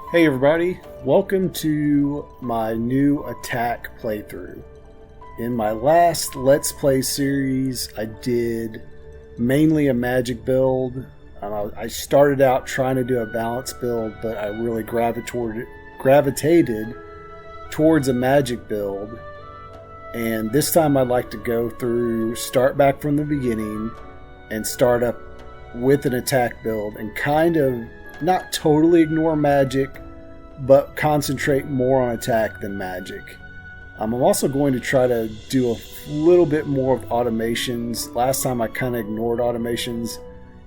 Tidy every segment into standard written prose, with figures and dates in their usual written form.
Hey everybody, welcome to my new attack playthrough. In my last Let's Play series, I did mainly a magic build. I started out trying to do a balanced build, but I really gravitated towards a magic build. And this time I'd like to go through, start back from the beginning, and start up with an attack build and kind of not totally ignore magic, but concentrate more on attack than magic. I'm also going to try to do a little bit more of automations. Last time I kind of ignored automations.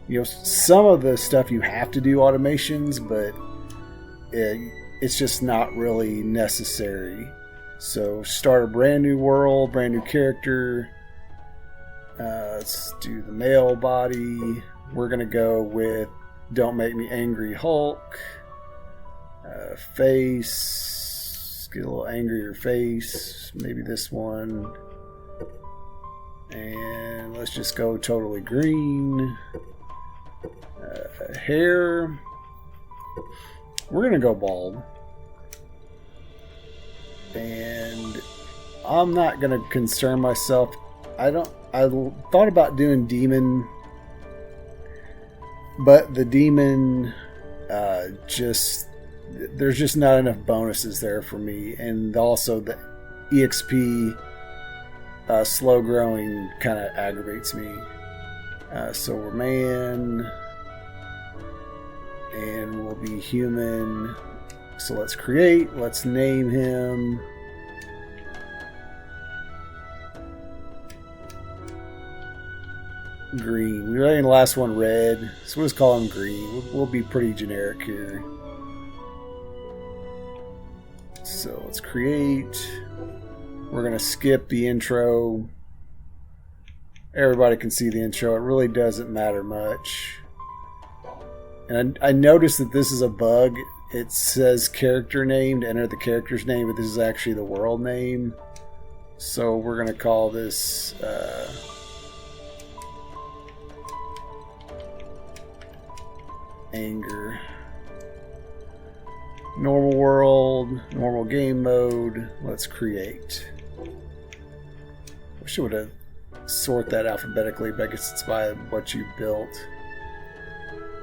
You know, some of the stuff you have to do automations, but it's just not really necessary. So start a brand new world, brand new character. Let's do the male body. We're going to go with Don't Make Me Angry Hulk. Face. Get a little angrier face. Maybe this one. And let's just go totally green. Hair. We're going to go bald. And I'm not going to concern myself. I thought about doing demon, but the demon there's just not enough bonuses there for me, and also the EXP slow growing kind of aggravates me. So we're man, and we'll be human. So let's create, let's name him. Green. We were in the last one red, so we'll just call him green. We'll be pretty generic here. So let's create. We're going to skip the intro. Everybody can see the intro. It really doesn't matter much. And I noticed that this is a bug. It says character name to enter the character's name, but this is actually the world name. So we're going to call this anger. Normal world, normal game mode. Let's create. Wish I would have sort that alphabetically, but I guess it's by what you built.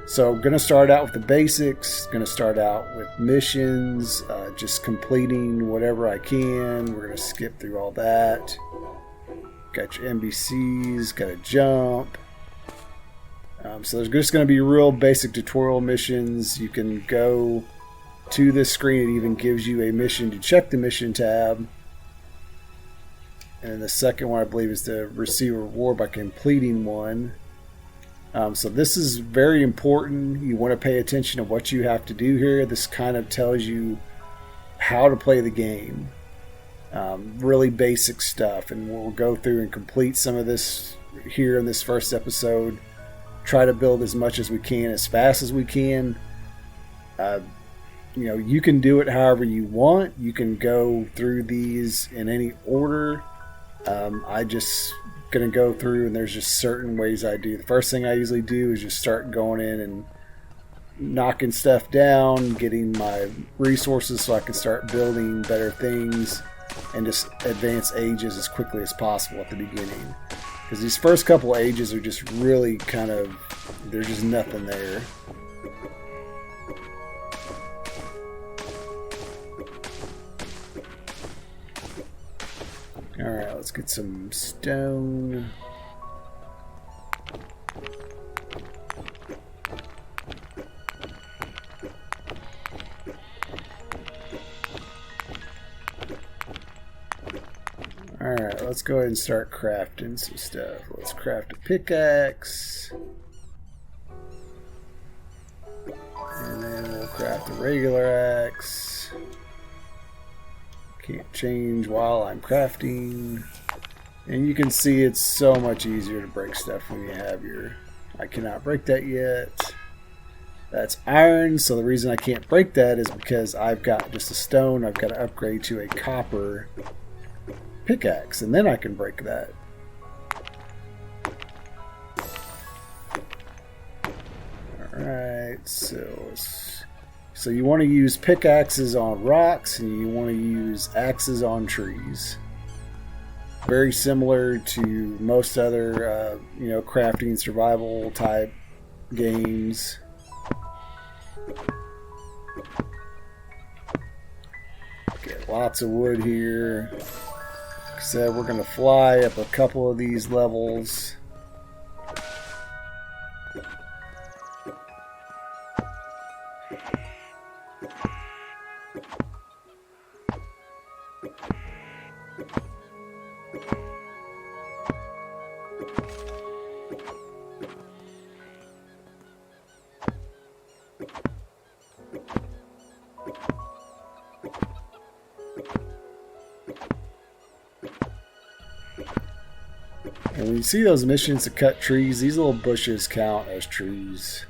So I'm going to start out with the basics. Going to start out with missions, just completing whatever I can. We're going to skip through all that. Got your NBCs, got to jump. So there's just going to be real basic tutorial missions. You can go to this screen. It even gives you a mission to check the mission tab. And the second one, I believe, is to receive a reward by completing one. So this is very important. You want to pay attention to what you have to do here. This kind of tells you how to play the game. Really basic stuff. And we'll go through and complete some of this here in this first episode. Try to build as much as we can, as fast as we can. You know, you can do it however you want. You can go through these in any order. I just going to go through, and there's just certain ways I do. The first thing I usually do is just start going in and knocking stuff down, getting my resources so I can start building better things and just advance ages as quickly as possible at the beginning. Because these first couple ages are just really kind of, there's just nothing there. Alright, let's get some stone. Alright, let's go ahead and start crafting some stuff. Let's craft a pickaxe. And then we'll craft a regular axe. Can't change while I'm crafting. And you can see it's so much easier to break stuff when you have your... I cannot break that yet. That's iron, so the reason I can't break that is because I've got just a stone. I've got to upgrade to a copper pickaxe, and then I can break that. Alright, so let's So you want to use pickaxes on rocks, and you want to use axes on trees. Very similar to most other, crafting survival type games. Get lots of wood here. Like I said, we're going to fly up a couple of these levels. And when you see those missions to cut trees, these little bushes count as trees.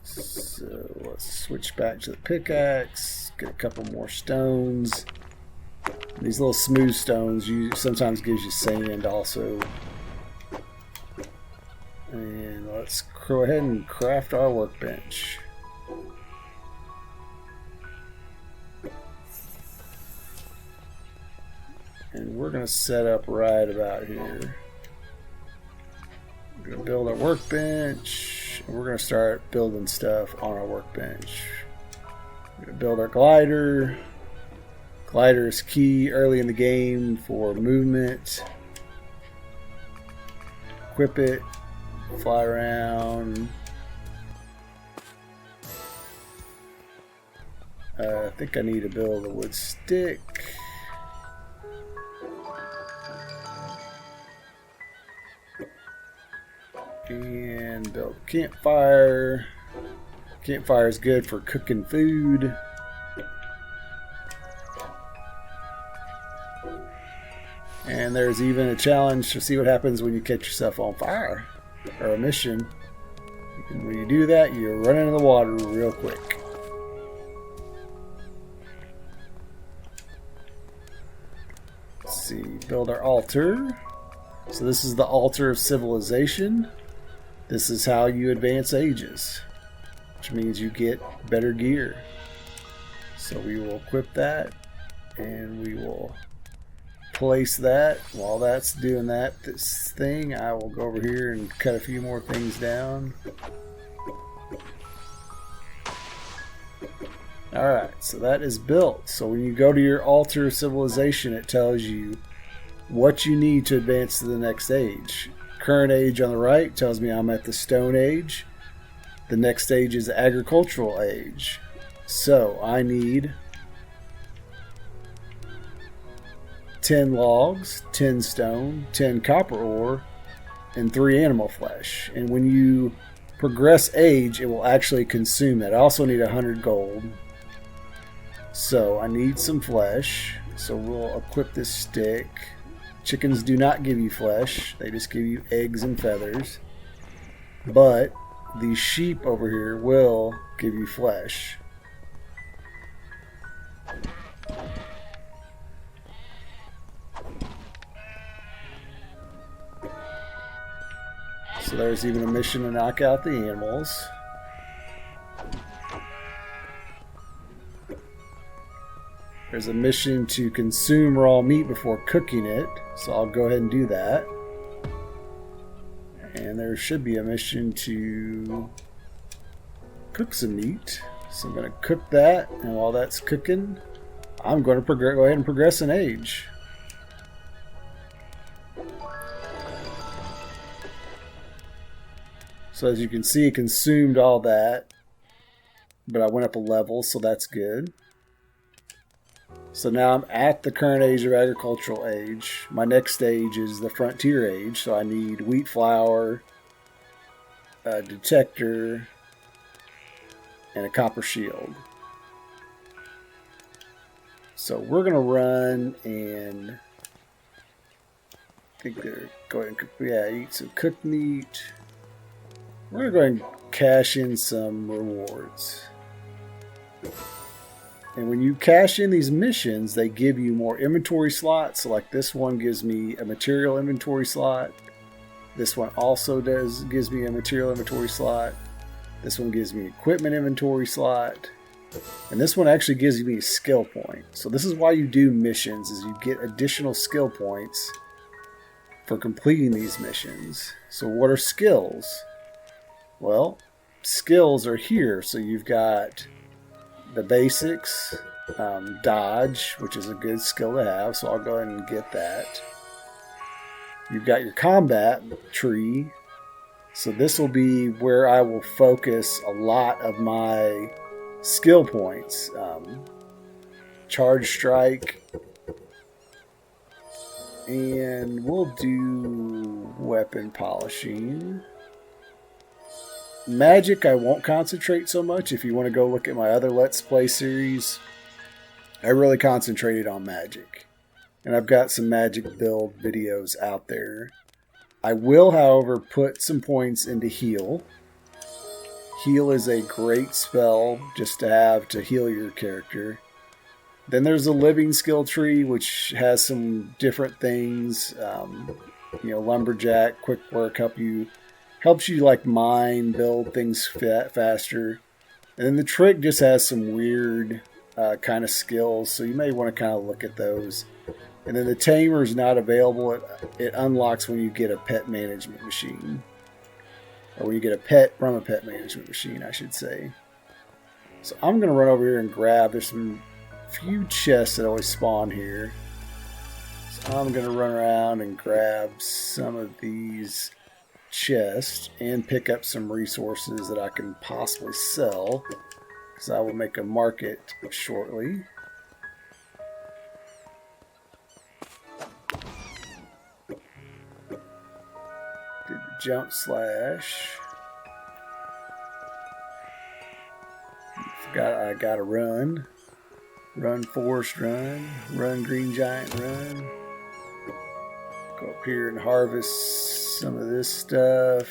So let's switch back to the pickaxe, get a couple more stones. These little smooth stones sometimes gives you sand also. And let's go ahead and craft our workbench. And we're going to set up right about here. We're going to build our workbench. And we're going to start building stuff on our workbench. We're going to build our glider. Glider is key early in the game for movement. Equip it. Fly around. I think I need to build a wood stick. And build a campfire. Campfire is good for cooking food. And there's even a challenge to see what happens when you catch yourself on fire. Or a mission. And when you do that, you run into the water real quick. Let's see, build our altar. So this is the altar of civilization. This is how you advance ages, which means you get better gear. So we will equip that, and we will place that. While that's doing this thing, I will go over here and cut a few more things down. Alright, so that is built. So when you go to your altar of civilization, it tells you what you need to advance to the next age. Current age on the right tells me I'm at the Stone Age. The next stage is the Agricultural Age. So I need 10 logs, 10 stone, 10 copper ore, and 3 animal flesh. And when you progress age, it will actually consume that. I also need 100 gold. So I need some flesh. So we'll equip this stick. Chickens do not give you flesh. They just give you eggs and feathers. But these sheep over here will give you flesh. So there's even a mission to knock out the animals. There's a mission to consume raw meat before cooking it, so I'll go ahead and do that. And there should be a mission to cook some meat. So I'm going to cook that, and while that's cooking, I'm going to go ahead and progress in age. So as you can see, it consumed all that, but I went up a level, so that's good. So now I'm at the current age of agricultural age. My next stage is the frontier age, so I need wheat flour, a detector, and a copper shield. So we're going to run and I think they're going to eat some cooked meat. We're going to go ahead and cash in some rewards. And when you cash in these missions, they give you more inventory slots. So like this one gives me a material inventory slot. This one also gives me a material inventory slot. This one gives me equipment inventory slot. And this one actually gives me a skill point. So this is why you do missions, is you get additional skill points for completing these missions. So what are skills? Well, skills are here. So you've got the basics, dodge, which is a good skill to have. So I'll go ahead and get that. You've got your combat tree. So this will be where I will focus a lot of my skill points. Charge strike. And we'll do weapon polishing. Magic I won't concentrate so much. If you want to go look at my other Let's Play series, I really concentrated on magic. And I've got some magic build videos out there. I will, however, put some points into heal. Heal is a great spell just to have to heal your character. Then there's a living skill tree, which has some different things. Lumberjack, quick work, helps you like mine, build things faster. And then the trick just has some weird kind of skills, so you may want to kind of look at those. And then the tamer is not available. It unlocks when you get a pet management machine. Or when you get a pet from a pet management machine, I should say. So I'm going to run over here and grab. There's some few chests that always spawn here. So I'm going to run around and grab some of these chests and pick up some resources that I can possibly sell. Because I will make a market shortly. Did the jump slash. Forgot I gotta run. Run forest run. Run green giant run. Go up here and harvest some of this stuff.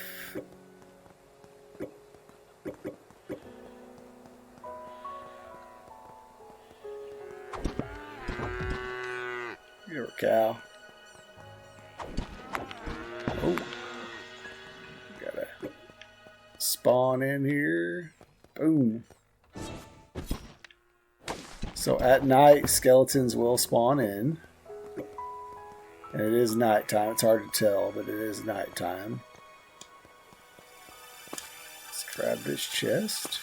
You're a cow. Oh. Gotta spawn in here. Boom. So at night, skeletons will spawn in. And it is nighttime. It's hard to tell, but it is nighttime. Let's grab this chest.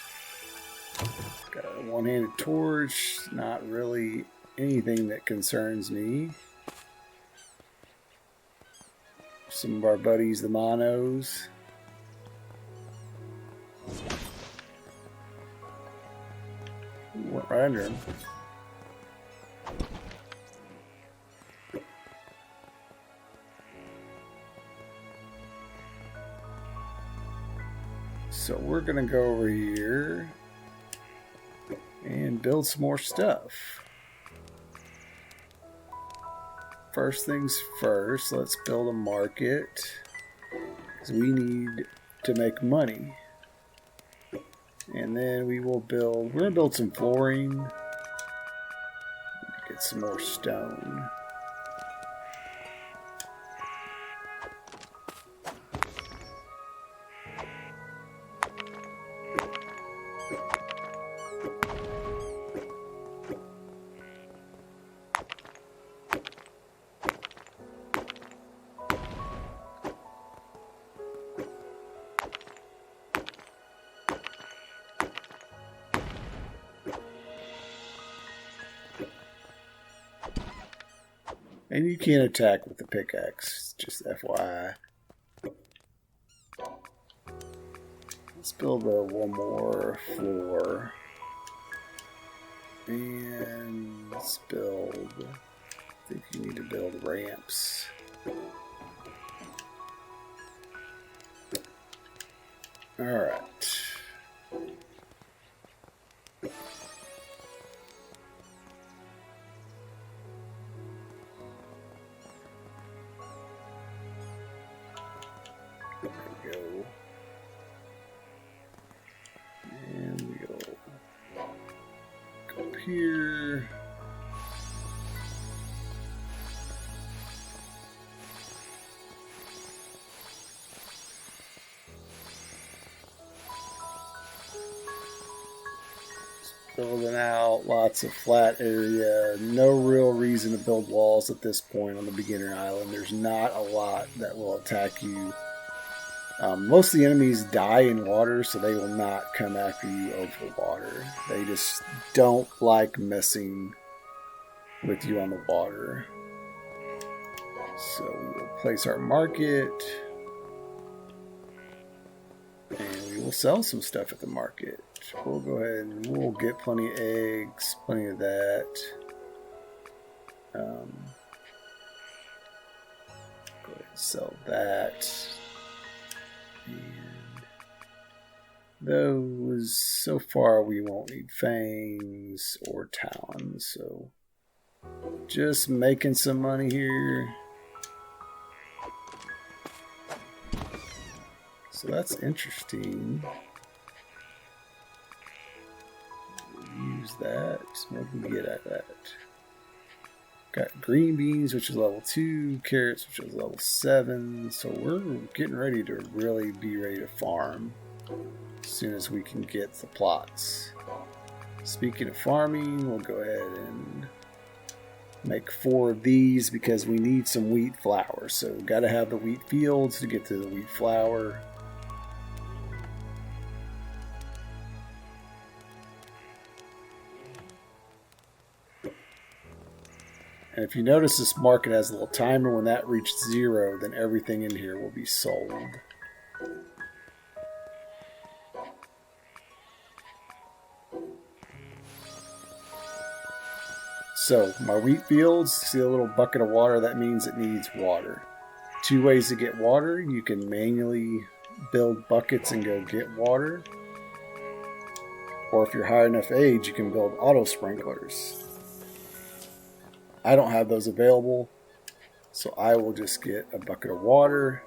Got a one-handed torch. Not really anything that concerns me. Some of our buddies, the monos. Went right under him. So we're going to go over here and build some more stuff. First things first, let's build a market. Because we need to make money. And then we will build, we're going to build some flooring. Get some more stone. And you can't attack with the pickaxe, just FYI. Let's build one more floor. And let's build, I think you need to build ramps. Alright. Here. Building out lots of flat area. No real reason to build walls at this point on the beginner island. There's not a lot that will attack you. Most of the enemies die in water, so they will not come after you over water. They just don't like messing with you on the water. So we will place our market. And we will sell some stuff at the market. We'll go ahead and we'll get plenty of eggs, plenty of that. Go ahead and sell that. And those, so far we won't need fangs or talons, so just making some money here. So that's interesting. Use that. What can we get out of that? Got green beans, which is level 2, carrots, which is level 7. So we're getting ready to really be ready to farm as soon as we can get the plots. Speaking of farming, we'll go ahead and make 4 of these because we need some wheat flour. So we've got to have the wheat fields to get to the wheat flour. And if you notice, this market has a little timer. When that reaches 0, then everything in here will be sold. So, my wheat fields, see a little bucket of water? That means it needs water. 2 ways to get water. You can manually build buckets and go get water. Or if you're high enough age, you can build auto sprinklers. I don't have those available, so I will just get a bucket of water.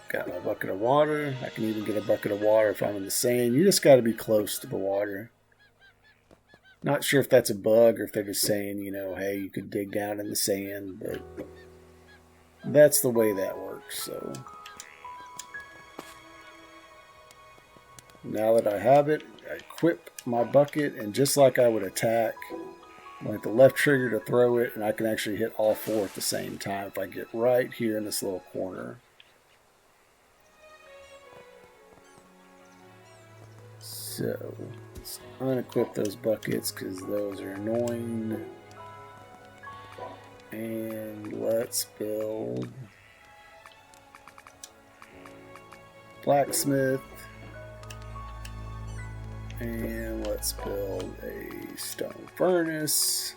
Got my bucket of water. I can even get a bucket of water if I'm in the sand. You just got to be close to the water. Not sure if that's a bug or if they're just saying, you know, hey, you could dig down in the sand, but that's the way that works, so... Now that I have it, I equip my bucket, and just like I would attack, I hit the left trigger to throw it, and I can actually hit all 4 at the same time if I get right here in this little corner. So, let's unequip those buckets because those are annoying. And let's build blacksmith. And let's build a stone furnace.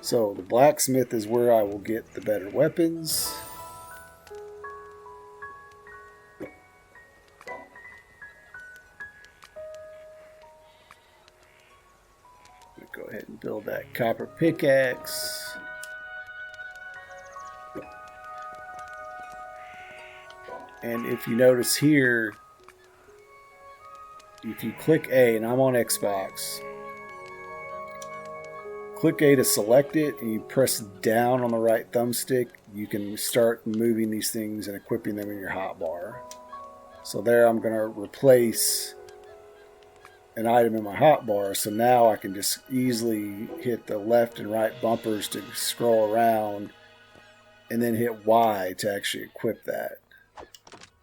So the blacksmith is where I will get the better weapons. Go ahead and build that copper pickaxe. And if you notice here, if you click A, and I'm on Xbox, click A to select it, and you press down on the right thumbstick, you can start moving these things and equipping them in your hotbar. So there I'm going to replace an item in my hotbar, so now I can just easily hit the left and right bumpers to scroll around, and then hit Y to actually equip that.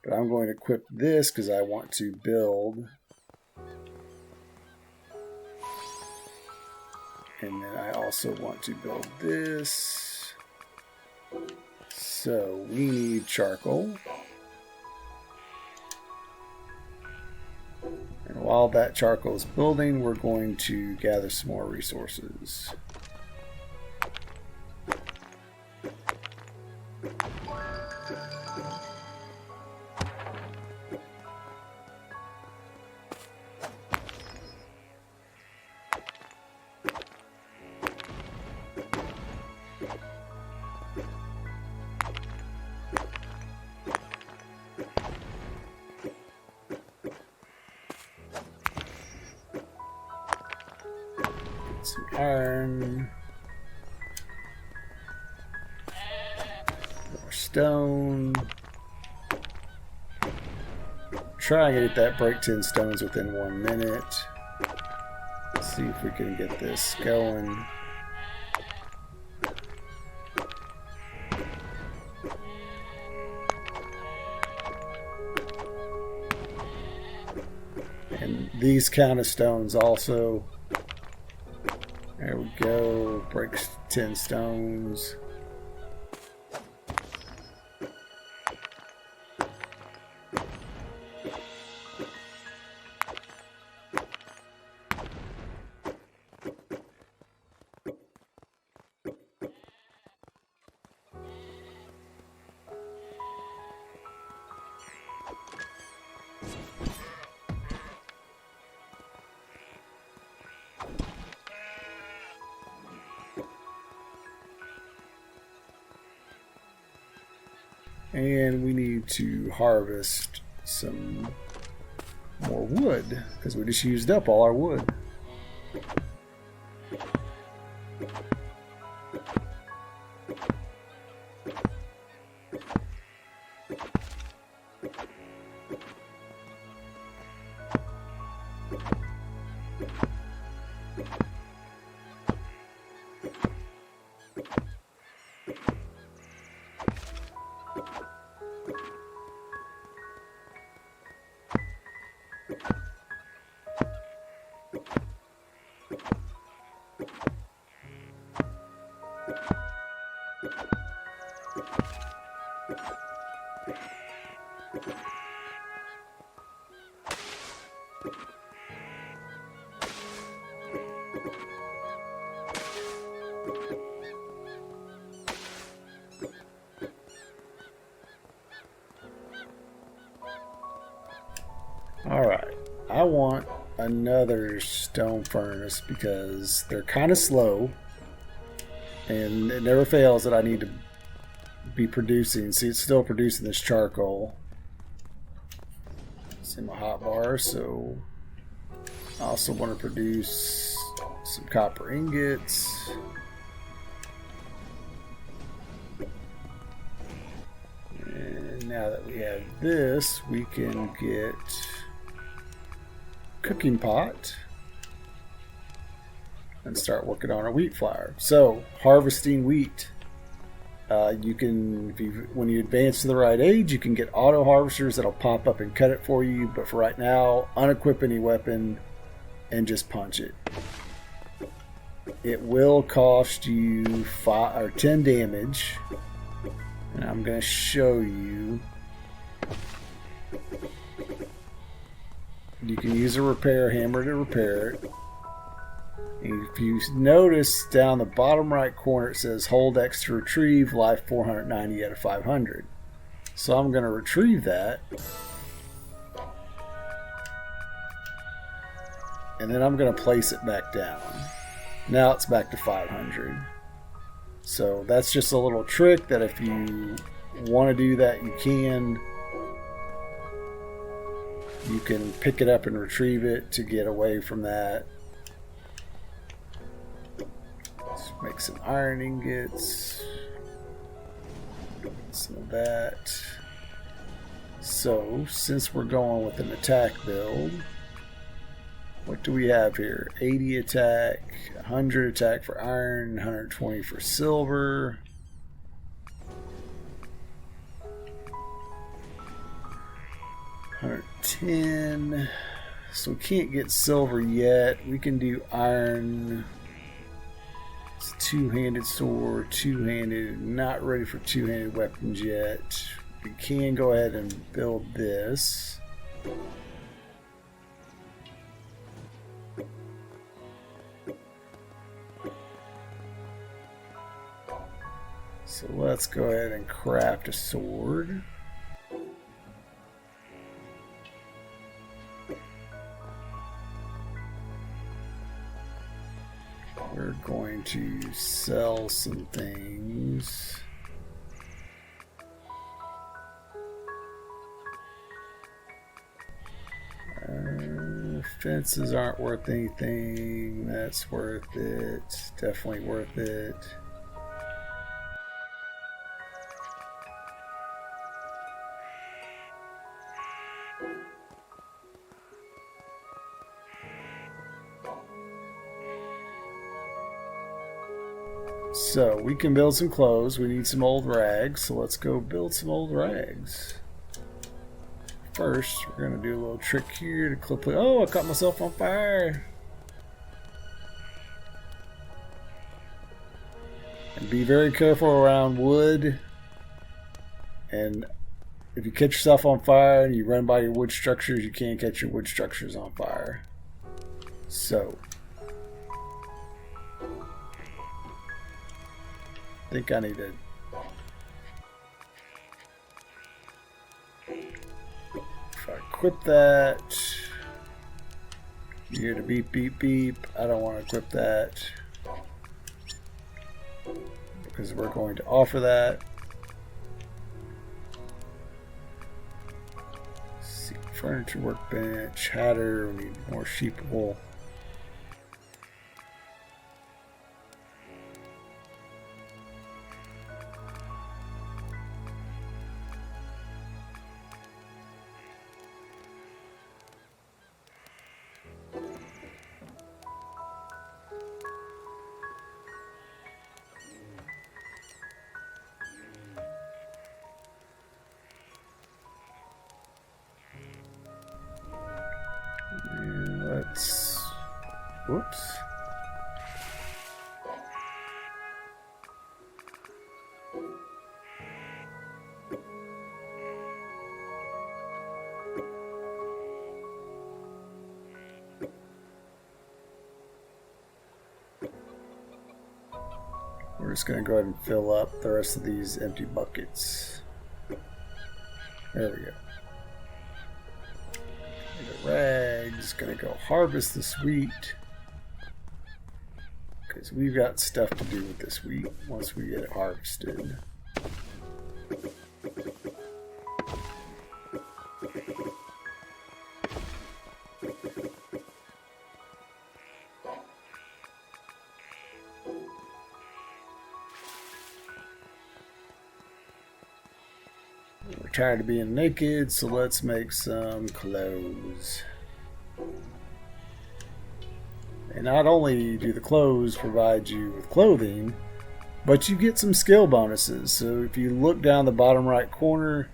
But I'm going to equip this because I want to build. And then I also want to build this. So we need charcoal. And while that charcoal is building, we're going to gather some more resources. Some iron, more stone, try and get that break 10 stones within 1 minute. Let's see if we can get this going. And these kind of stones also. There we go. Breaks 10 stones. And we need to harvest some more wood because we just used up all our wood. Alright, I want another stone furnace because they're kind of slow and it never fails that I need to be producing. See, it's still producing this charcoal. It's in my hotbar, so I also want to produce some copper ingots. And now that we have this, we can get cooking pot and start working on our wheat flour. So harvesting wheat, you can, when you advance to the right age, you can get auto harvesters that'll pop up and cut it for you, but for right now, unequip any weapon and just punch it. It will cost you 5 or 10 damage, and I'm going to show you. You can use a repair hammer to repair it. And if you notice down the bottom right corner, it says hold X to retrieve, life 490 out of 500. So I'm going to retrieve that. And then I'm going to place it back down. Now it's back to 500. So that's just a little trick that if you want to do that, you can. You can pick it up and retrieve it to get away from that. Let's make some iron ingots. Some of that. So, since we're going with an attack build, what do we have here? 80 attack, 100 attack for iron, 120 for silver. 110. So we can't get silver yet. We can do iron. It's a two-handed sword, two-handed. Not ready for two-handed weapons yet. We can go ahead and build this. So let's go ahead and craft a sword. We're going to sell some things. Fences aren't worth anything. That's worth it. Definitely worth it. So we can build some clothes. We need some old rags, so let's go build some old rags. First, we're going to do a little trick here to clip it. Oh, I caught myself on fire. And be very careful around wood. And if you catch yourself on fire and you run by your wood structures, you can't catch your wood structures on fire. So, I think I need to... If I equip that... You hear the beep, beep, beep. I don't want to equip that. Because we're going to offer that. Let's see, furniture, workbench, hatter, we need more sheep wool. Whoops. We're just going to go ahead and fill up the rest of these empty buckets. There we go. The rags, going to go harvest this wheat. Because we've got stuff to do with this wheat once we get it harvested. We're tired of being naked, so let's make some clothes. And not only do the clothes provide you with clothing, but you get some skill bonuses. So if you look down the bottom right corner,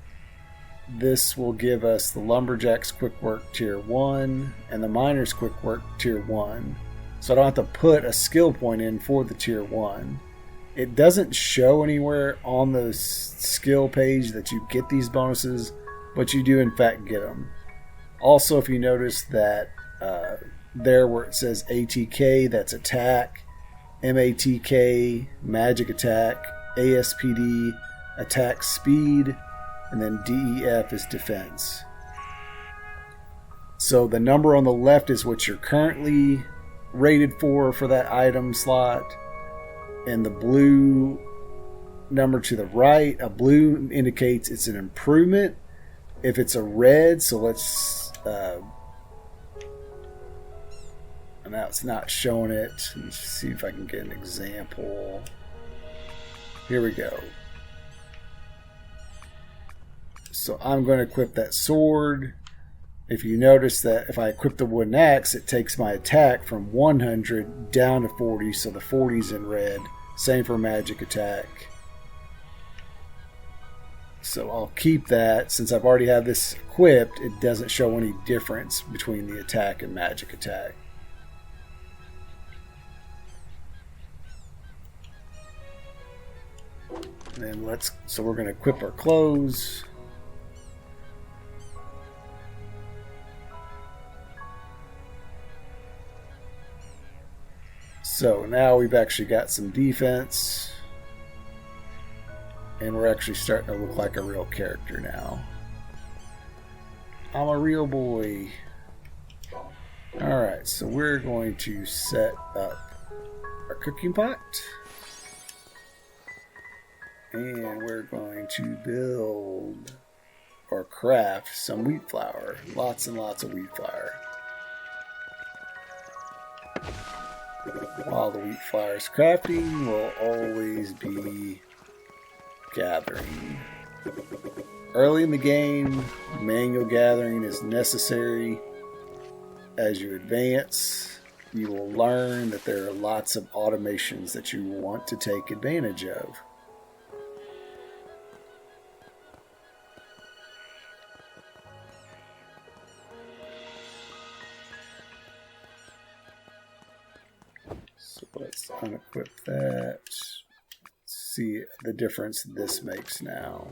this will give us the Lumberjack's Quick Work Tier 1 and the Miner's Quick Work Tier 1. So I don't have to put a skill point in for the Tier 1. It doesn't show anywhere on the skill page that you get these bonuses, but you do in fact get them. Also, if you notice that there where it says ATK, that's attack, MATK, magic attack, ASPD, attack speed, and then DEF is defense. So the number on the left is what you're currently rated for that item slot, and the blue number to the right, a blue indicates it's an improvement. If it's a red, so let's now it's not showing it. Let's see if I can get an example. Here we go. So I'm going to equip that sword. If you notice that if I equip the wooden axe, it takes my attack from 100 down to 40, so the 40's in red. Same for magic attack. So I'll keep that. Since I've already had this equipped, it doesn't show any difference between the attack and magic attack. And then so we're going to equip our clothes. So now we've actually got some defense. And we're actually starting to look like a real character now. I'm a real boy. Alright, so we're going to set up our cooking pot. And we're going to build or craft some wheat flour. Lots and lots of wheat flour. While the wheat flour is crafting, we'll always be gathering. Early in the game, manual gathering is necessary. As you advance, you will learn that there are lots of automations that you want to take advantage of. So let's unequip that. See the difference this makes now.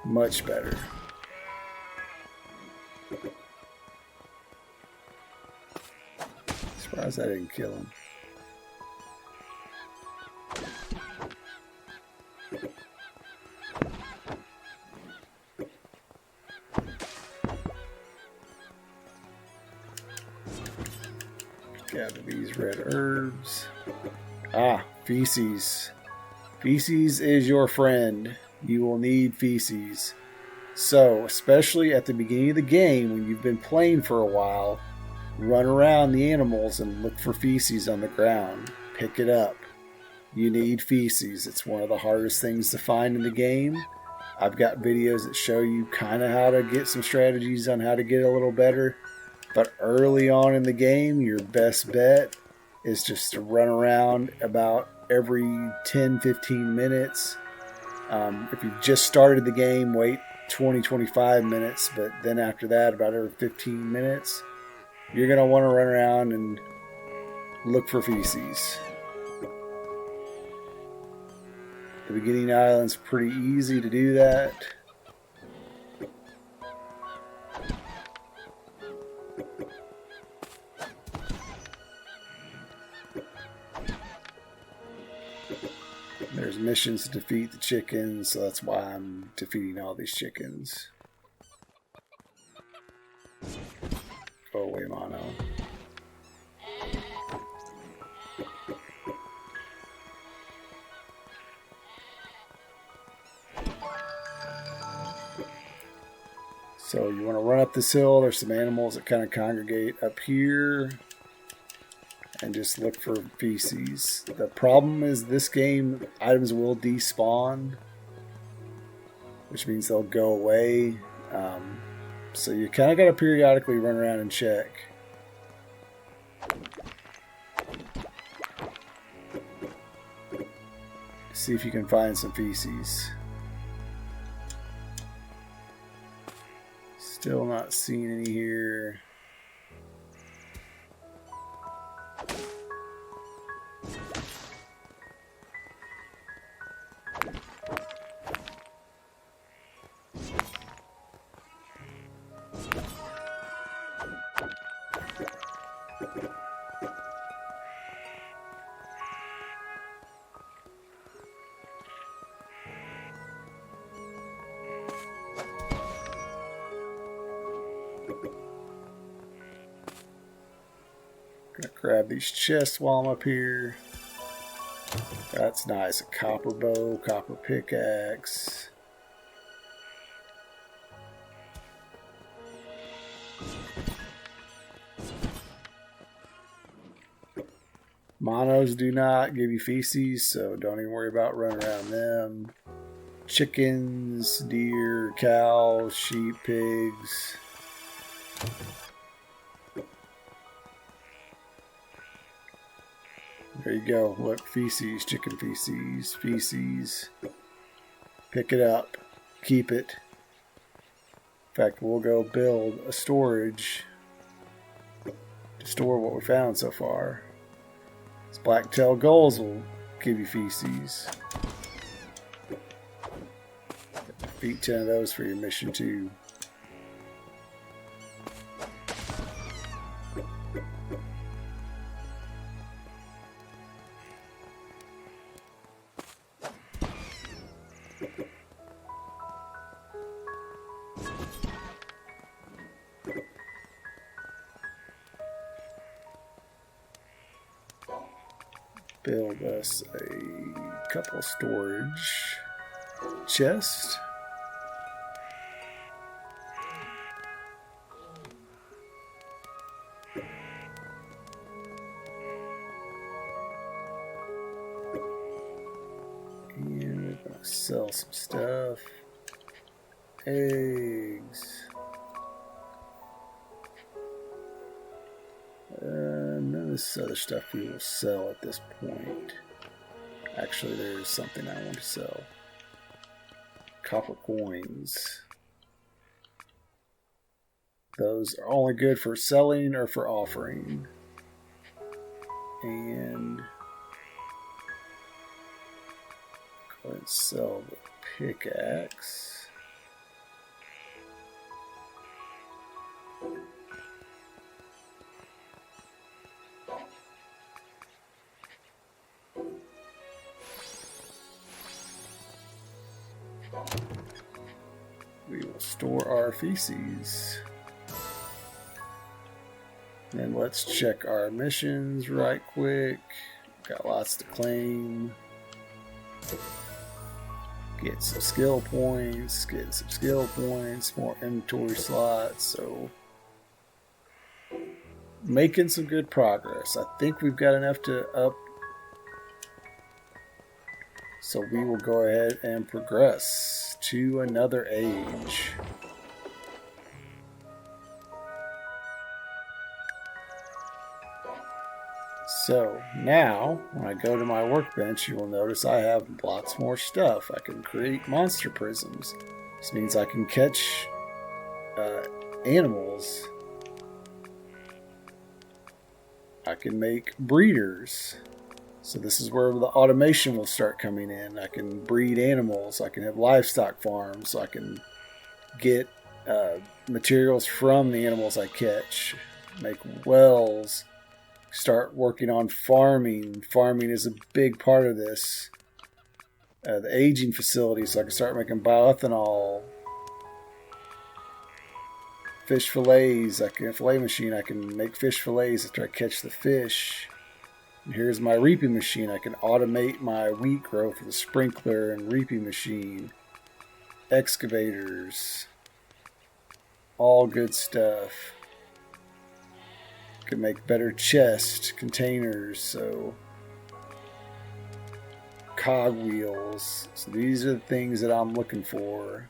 Much better. Surprised I didn't kill him. Gather these red herbs. Ah, feces. Feces is your friend. You will need feces. So, especially at the beginning of the game, when you've been playing for a while, run around the animals and look for feces on the ground. Pick it up. You need feces. It's one of the hardest things to find in the game. I've got videos that show you kind of how to get some strategies on how to get a little better. But early on in the game, your best bet is just to run around about every 10-15 minutes. If you just started the game, wait 20-25 minutes, but then after that, about every 15 minutes, you're going to want to run around and look for feces. The beginning island's pretty easy to do that. There's missions to defeat the chickens, so that's why I'm defeating all these chickens. Go away, Mono. So you want to run up this hill. There's some animals that kind of congregate up here. And just look for feces. The problem is this game, items will despawn, which means they'll go away. So you kind of got to periodically run around and check. See if you can find some feces. Still not seeing any here. Gonna grab these chests while I'm up here. That's nice. A copper bow, copper pickaxe. Monos do not give you feces, so don't even worry about running around them. Chickens, deer, cows, sheep, pigs. There you go. Look, feces, chicken feces, feces. Pick it up. Keep it. In fact, we'll go build a storage to store what we found so far. These black-tailed gulls will give you feces. Defeat 10 of those for your mission 2. Build us a couple storage chests. And we're going to sell some stuff. Eggs. This other stuff we will sell at this point. Actually, there's something I want to sell. Copper coins. Those are only good for selling or for offering. And go ahead and sell the pickaxe. We will store our feces. And let's check our missions right quick. Got lots to claim. Get some skill points. Get some skill points. More inventory slots. So, making some good progress. I think we've got enough to up. So we will go ahead and progress to another age. So now, when I go to my workbench, you will notice I have lots more stuff. I can create monster prisms. This means I can catch animals. I can make breeders. So this is where the automation will start coming in. I can breed animals. I can have livestock farms. I can get materials from the animals I catch. Make wells. Start working on farming. Farming is a big part of this. The aging facility, so I can start making bioethanol. Fish fillets. I can fillet machine. I can make fish fillets after I catch the fish. And here's my reaping machine. I can automate my wheat growth with a sprinkler and reaping machine. Excavators. All good stuff. Can make better chest containers. So cog wheels. So these are the things that I'm looking for.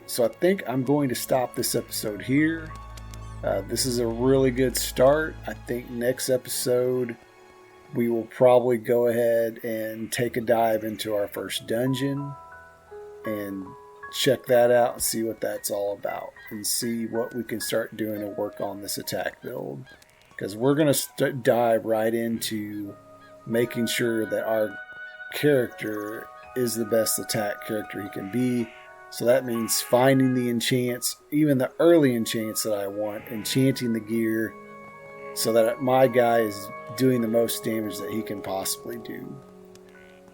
So I think I'm going to stop this episode here. This is a really good start. I think next episode we will probably go ahead and take a dive into our first dungeon and check that out and see what that's all about and see what we can start doing to work on this attack build. Because we're going to dive right into making sure that our character is the best attack character he can be. So that means finding the enchants, even the early enchants that I want, enchanting the gear so that my guy is doing the most damage that he can possibly do.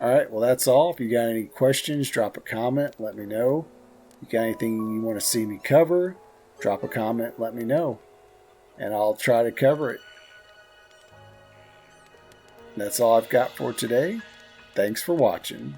Alright, well that's all. If you got any questions, drop a comment, let me know. If you got anything you want to see me cover, drop a comment, let me know. And I'll try to cover it. That's all I've got for today. Thanks for watching.